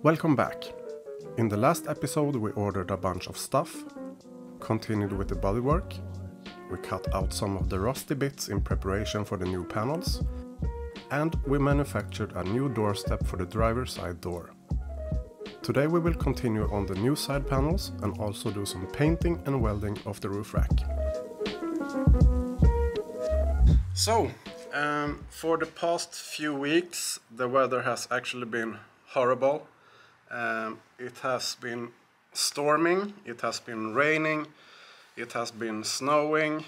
Welcome back. In the last episode we ordered a bunch of stuff, continued with the bodywork, we cut out some of the rusty bits in preparation for the new panels, and we manufactured a new doorstep for the driver's side door. Today we will continue on the new side panels and also do some painting and welding of the roof rack. So, for the past few weeks the weather has actually been horrible. It has been storming, it has been raining, it has been snowing,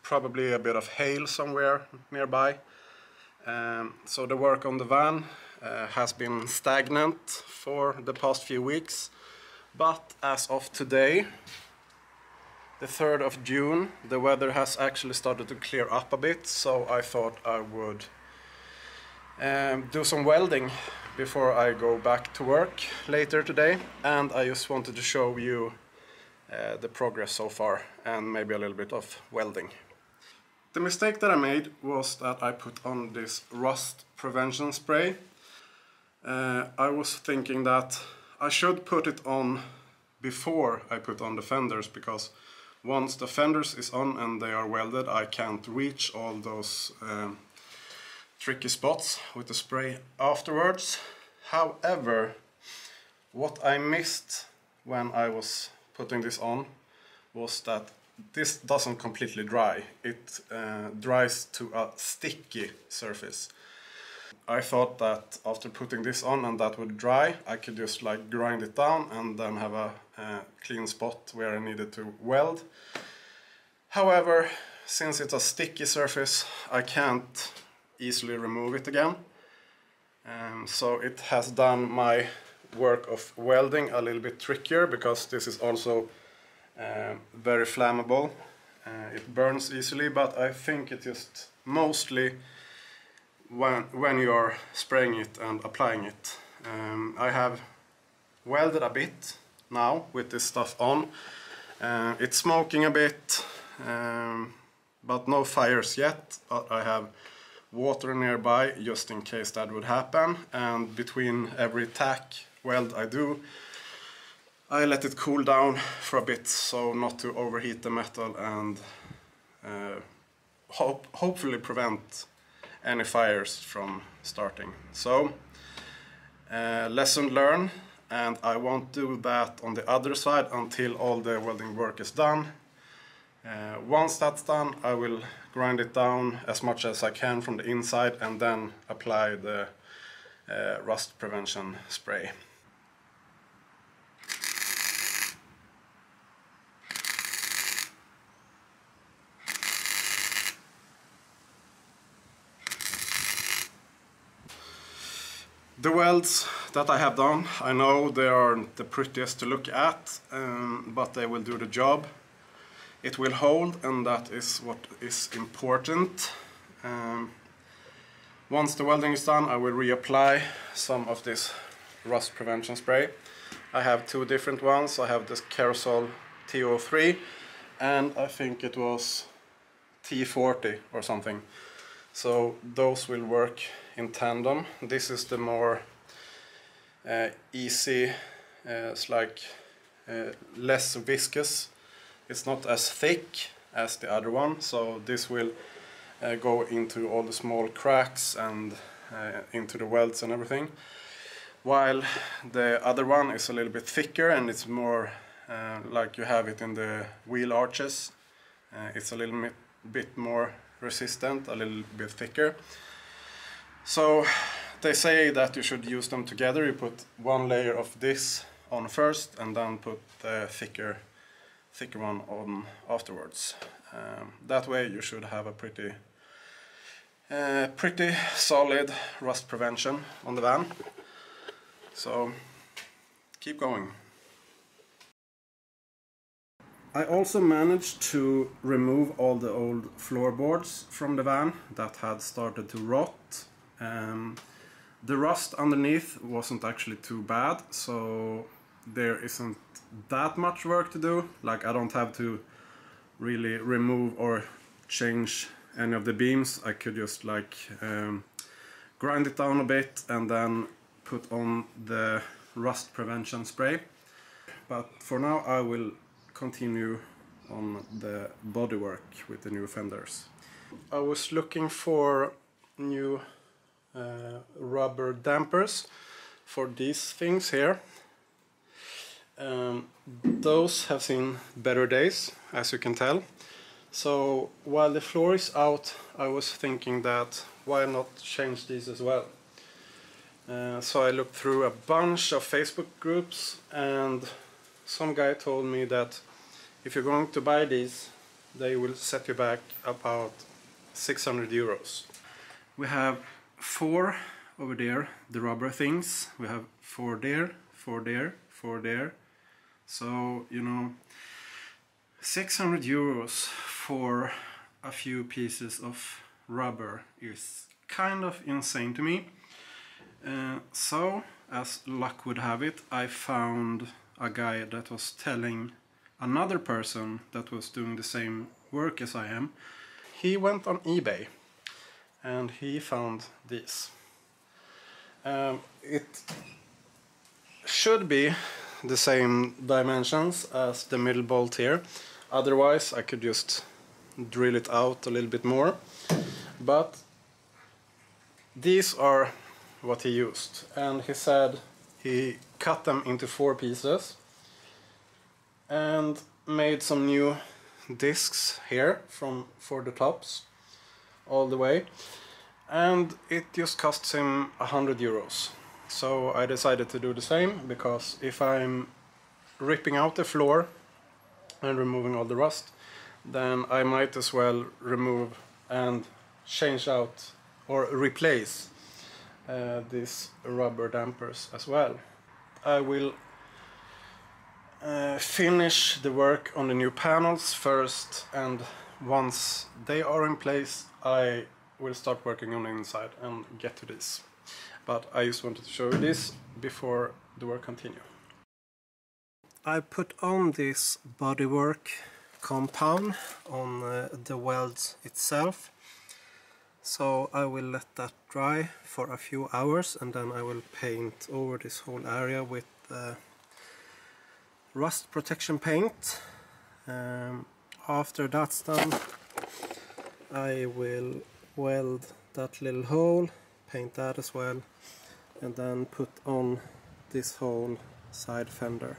probably a bit of hail somewhere nearby. So the work on the van has been stagnant for the past few weeks. But as of today, the 3rd of June, the weather has actually started to clear up a bit. So I thought I would do some welding before I go back to work later today, and I just wanted to show you the progress so far and maybe a little bit of welding. The mistake that I made was that I put on this rust prevention spray. I was thinking that I should put it on before I put on the fenders, because once the fenders is on and they are welded, I can't reach all those tricky spots with the spray afterwards. However, what I missed when I was putting this on was that this doesn't completely dry. It dries to a sticky surface. I thought that after putting this on and that would dry, I could just like grind it down and then have a clean spot where I needed to weld. However, since it's a sticky surface, I can't easily remove it again. So it has done my work of welding a little bit trickier, because this is also very flammable. It burns easily, but I think it just mostly when you are spraying it and applying it. I have welded a bit now with this stuff on. It's smoking a bit, but no fires yet. But I have water nearby just in case that would happen, and between every tack weld I do, I let it cool down for a bit so not to overheat the metal and hopefully prevent any fires from starting. So lesson learned, and I won't do that on the other side until all the welding work is done. Once that's done, I will grind it down as much as I can from the inside and then apply the rust prevention spray. The welds that I have done, I know they aren't the prettiest to look at, but they will do the job. It will hold, and that is what is important. Once the welding is done, I will reapply some of this rust prevention spray. I have two different ones. I have this Carousel T03, and I think it was T40 or something. So those will work in tandem. This is the more easy, it's like less viscous. It's not as thick as the other one, so this will go into all the small cracks and into the welds and everything. While the other one is a little bit thicker and it's more like you have it in the wheel arches. It's a little bit more resistant, a little bit thicker. So they say that you should use them together. You put one layer of this on first and then put the thicker one on afterwards. That way you should have a pretty solid rust prevention on the van. So keep going. I also managed to remove all the old floorboards from the van that had started to rot. The rust underneath wasn't actually too bad, so there isn't that much work to do. Like, I don't have to really remove or change any of the beams, I could just like grind it down a bit and then put on the rust prevention spray. But for now I will continue on the bodywork with the new fenders. I was looking for new rubber dampers for these things here. Those have seen better days, as you can tell. So while the floor is out, I was thinking that why not change these as well. So I looked through a bunch of Facebook groups, and some guy told me that if you're going to buy these, they will set you back about 600 euros. We have 4 over there, the rubber things. We have 4 there, 4 there, 4 there. So, you know, 600 euros for a few pieces of rubber is kind of insane to me. So, as luck would have it, I found a guy that was telling another person that was doing the same work as I am. He went on eBay and he found these. It should be the same dimensions as the middle bolt here. Otherwise I could just drill it out a little bit more. But these are what he used, and he said he cut them into 4 pieces and made some new discs here for the tops all the way, and it just costs him 100 euros. So I decided to do the same, because if I'm ripping out the floor and removing all the rust, then I might as well remove and change out or replace these rubber dampers as well. I will finish the work on the new panels first, and once they are in place I will start working on the inside and get to this. But I just wanted to show you this before the work continues. I put on this bodywork compound on the welds itself, so I will let that dry for a few hours, and then I will paint over this whole area with rust protection paint. After that's done, I will weld that little hole, paint that as well, and then put on this whole side fender.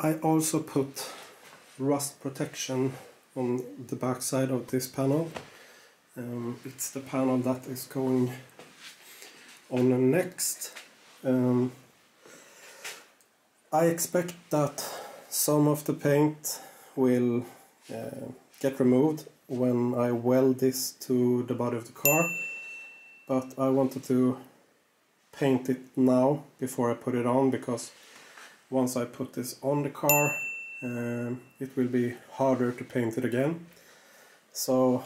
I also put rust protection on the back side of this panel. It's the panel that is going on next. I expect that some of the paint will get removed when I weld this to the body of the car, but I wanted to paint it now before I put it on, because once I put this on the car, it will be harder to paint it again. So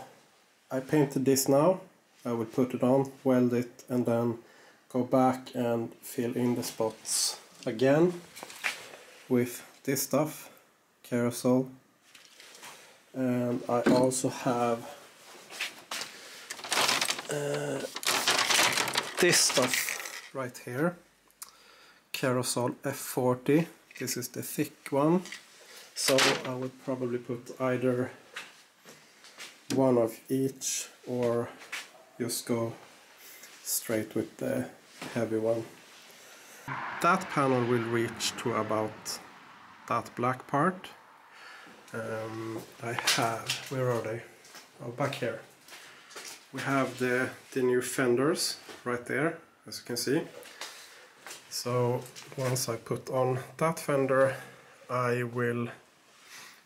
I painted this now. I will put it on, weld it, and then go back and fill in the spots again with this stuff, carousel. And I also have this stuff right here. Carousel F40. This is the thick one, so I would probably put either one of each or just go straight with the heavy one. That panel will reach to about that black part. I have, where are they? Oh, back here. We have the new fenders right there, as you can see. So once I put on that fender, I will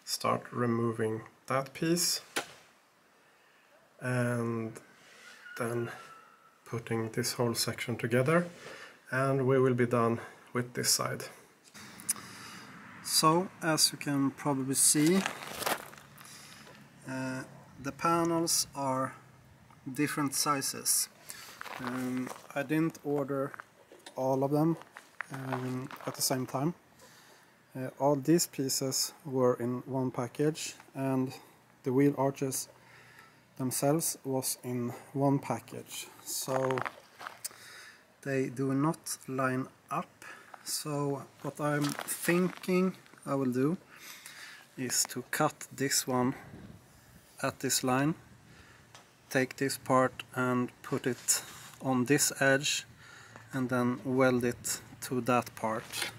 start removing that piece and then putting this whole section together, and we will be done with this side. So, as you can probably see, the panels are different sizes. I didn't order all of them at the same time. All these pieces were in one package, and the wheel arches themselves was in one package, so they do not line up. So what I'm thinking I will do is to cut this one at this line, take this part and put it on this edge, and then weld it to that part,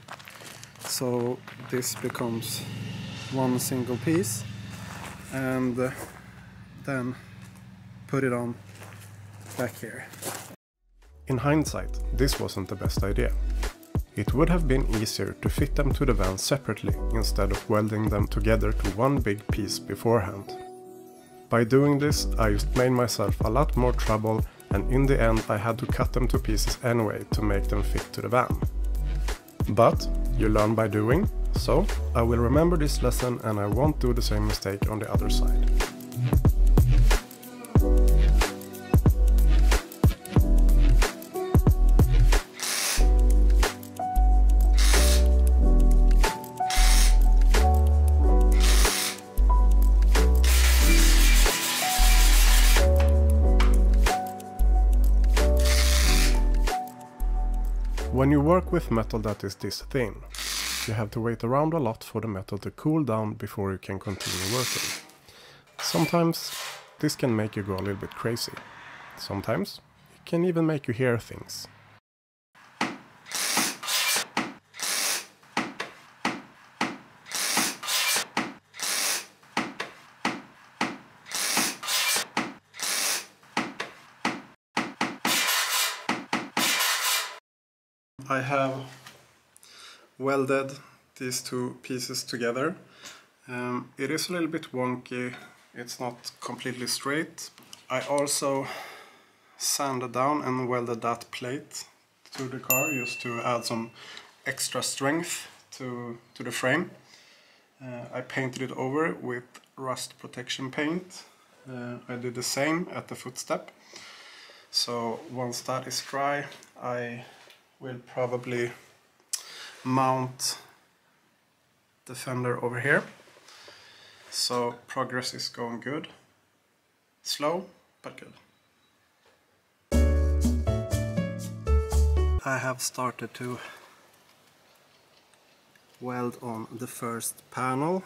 so this becomes one single piece, and then put it on back here. In hindsight, this wasn't the best idea. It would have been easier to fit them to the van separately instead of welding them together to one big piece beforehand. By doing this, I just made myself a lot more trouble, and in the end I had to cut them to pieces anyway to make them fit to the van. But you learn by doing, so I will remember this lesson and I won't do the same mistake on the other side. When you work with metal that is this thin, you have to wait around a lot for the metal to cool down before you can continue working. Sometimes this can make you go a little bit crazy. Sometimes it can even make you hear things. I have welded these two pieces together. It is a little bit wonky, it's not completely straight. I also sanded down and welded that plate to the car just to add some extra strength to the frame. I painted it over with rust protection paint. I did the same at the footstep. So once that is dry, I will probably mount the fender over here. So progress is going good. Slow, but good. I have started to weld on the first panel.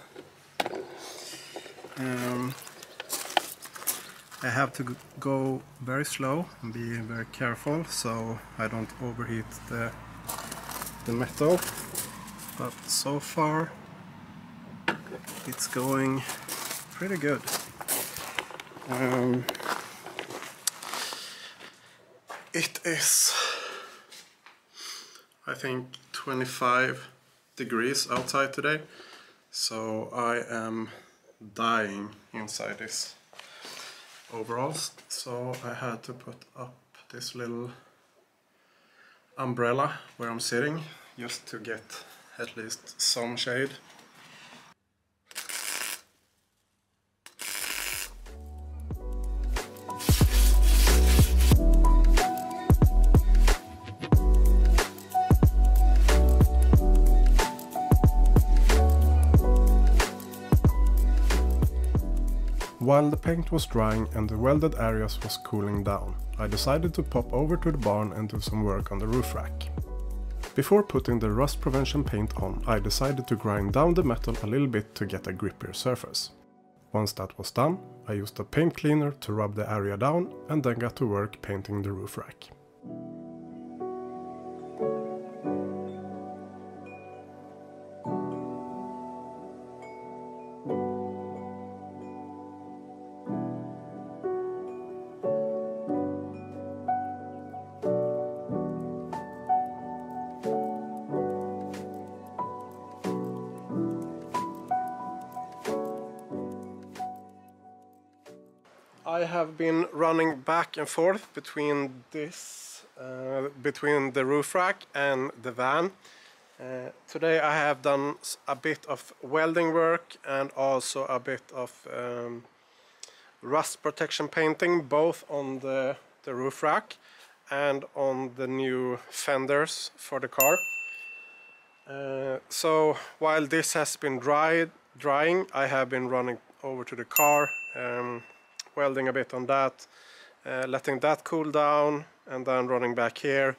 I have to go very slow and be very careful so I don't overheat the metal, but so far it's going pretty good. It is, I think, 25 degrees outside today, so I am dying inside this overalls, so I had to put up this little umbrella where I'm sitting just to get at least some shade. While the paint was drying and the welded areas was cooling down, I decided to pop over to the barn and do some work on the roof rack. Before putting the rust prevention paint on, I decided to grind down the metal a little bit to get a grippier surface. Once that was done, I used a paint cleaner to rub the area down and then got to work painting the roof rack. I have been running back and forth between between the roof rack and the van. Today I have done a bit of welding work and also a bit of rust protection painting, both on the roof rack and on the new fenders for the car. So while this has been drying, I have been running over to the car, welding a bit on that, letting that cool down, and then running back here.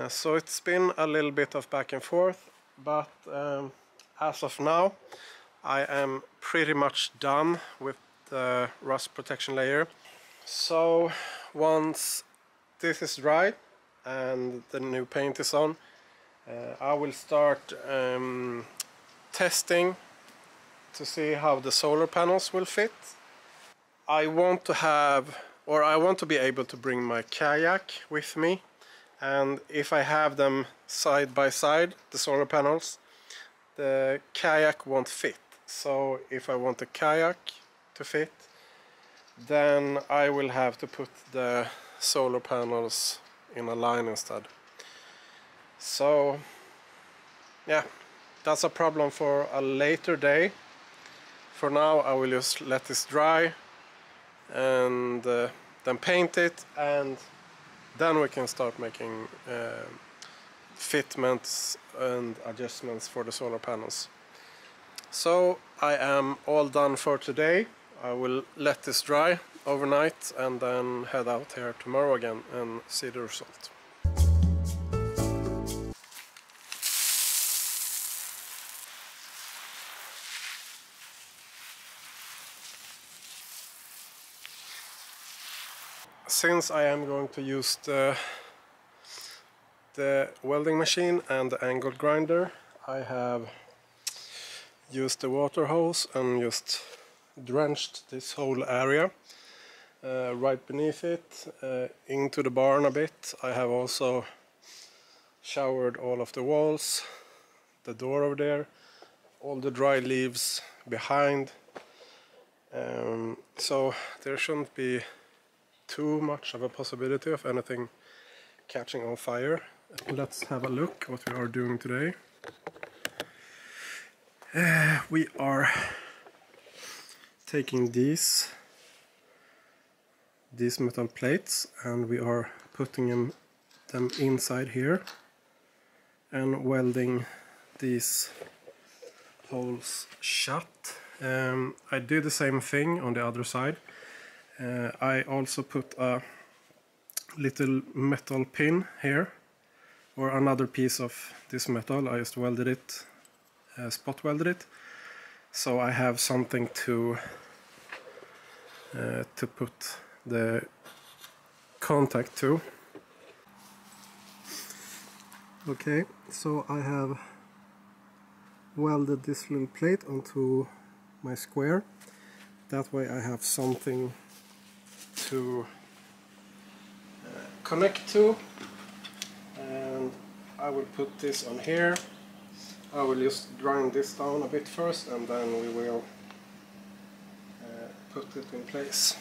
So it's been a little bit of back and forth, but as of now I am pretty much done with the rust protection layer. So once this is dry and the new paint is on, I will start testing to see how the solar panels will fit. I want to be able to bring my kayak with me, and if I have them side by side, the solar panels, the kayak won't fit. So if I want the kayak to fit, then I will have to put the solar panels in a line instead. So yeah, that's a problem for a later day. For now I will just let this dry and then paint it, and then we can start making fitments and adjustments for the solar panels. So I am all done for today. I will let this dry overnight and then head out here tomorrow again and see the result. Since I am going to use the welding machine and the angle grinder, I have used the water hose and just drenched this whole area right beneath it, into the barn a bit. I have also showered all of the walls, the door over there, all the dry leaves behind, so there shouldn't be too much of a possibility of anything catching on fire. Let's have a look what we are doing today. We are taking these metal plates and we are putting them inside here and welding these holes shut. I did the same thing on the other side. I also put a little metal pin here, or another piece of this metal. I just welded it, spot welded it, so I have something to put the contact to. Okay, so I have welded this little plate onto my square. That way I have something to connect to, and I will put this on here. I will just grind this down a bit first and then we will put it in place.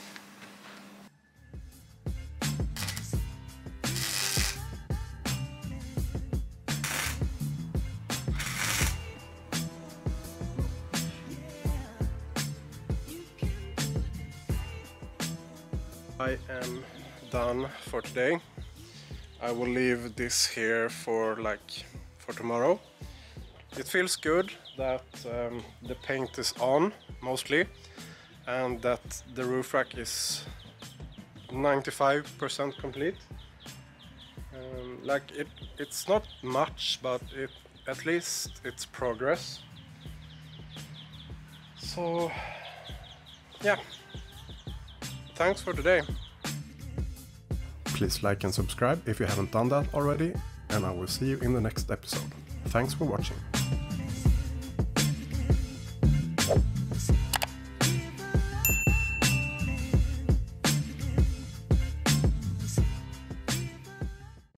I am done for today. I will leave this here for tomorrow. It feels good that the paint is on mostly, and that the roof rack is 95% complete. It's not much, but at least it's progress. So yeah. Thanks for today. Please like and subscribe if you haven't done that already, and I will see you in the next episode. Thanks for watching.